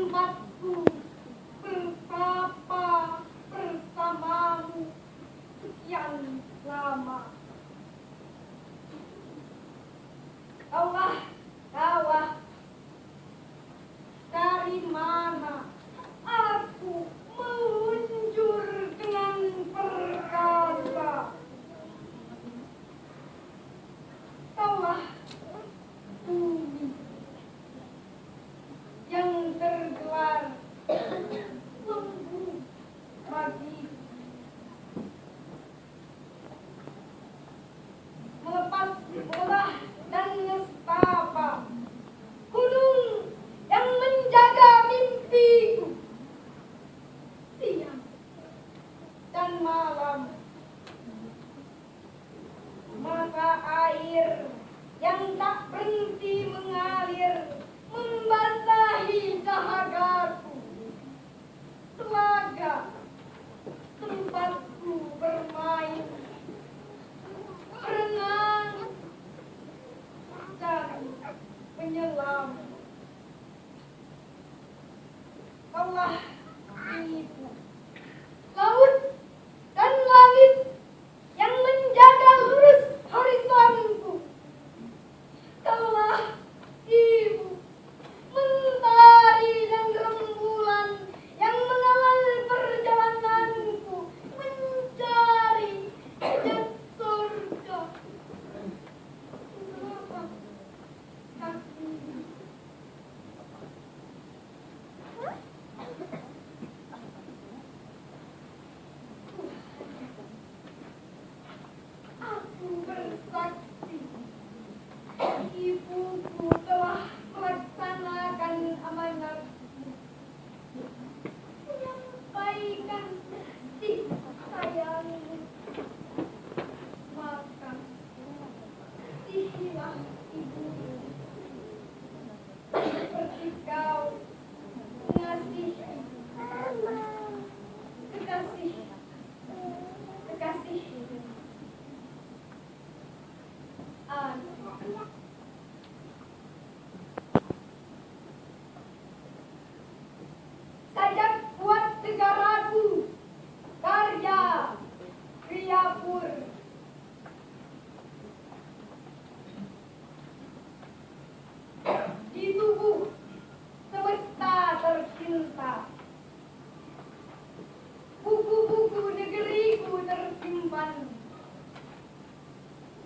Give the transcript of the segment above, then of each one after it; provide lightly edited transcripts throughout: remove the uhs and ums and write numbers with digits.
tempatku bertapa bersamamu sekian lama. Kaulah kawah, dari mana aku meluncur dengan perkasa. Kaulah bumi yang tergelar lembu bagi melepas bola dan nestapa, gunung yang menjaga mimpiku siang dan malam, mata air yang tak berhenti mengalir membasahi dahagaku, telaga tempatku bermain, berenang dan menyelam. Kaulah ibu, laut dan langit yang menjaga lurus horizonku. Kaulah ibu, mentari dan rembulan yang mengawal perjalananku mencari jejak surga. Telapak kakimu. Aku bersaksi, ibuku telah melaksanakan amanatmu, menyampaikan kasih sayangmu. Maka kasihilah ibumu seperti kau mengasihi kekasih aku. Sajak buat negaraku, karya Priyapur. Di tubuh semesta tercinta, buku-buku negeriku tersimpan,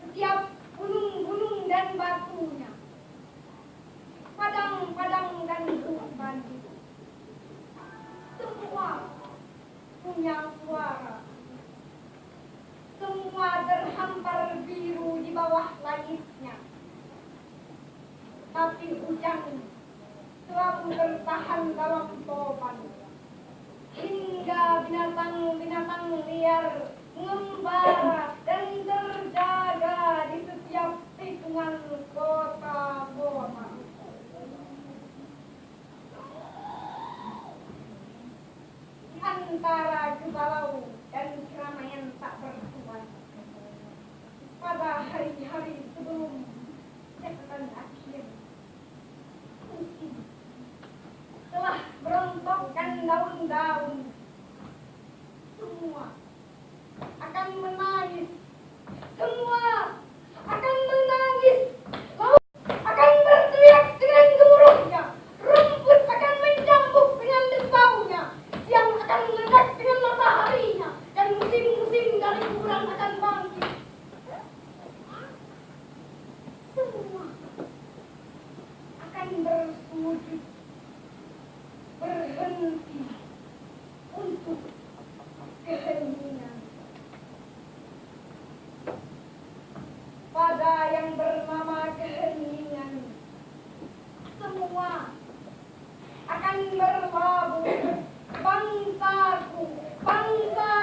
setiap gunung-gunung dan batunya, padang-padang dan hutan, semua punya suara. Semua terhampar biru di bawah langitnya, tapi hujan selalu bertahan dalam topan, hingga binatang-binatang liar mengembara dan terjaga di setiap tikungan kota-kota. Di antara gebalau dan keramaian tak bertuan, pada hari-hari sebelum catatan akhir, musim telah merontokkan daun-daun. Semua akan menangis, semua akan menangis. Laut akan berteriak dengan gemuruhnya, rumput akan menjambuk dengan desaunya, siang akan meledak dengan mataharinya, dan musim-musim dari kuburan akan bangkit. Semua akan bersujud, berhenti untuk keheningan. Pada yang bernama keheningan, semua akan berlabuh. Bangsaku, bangsa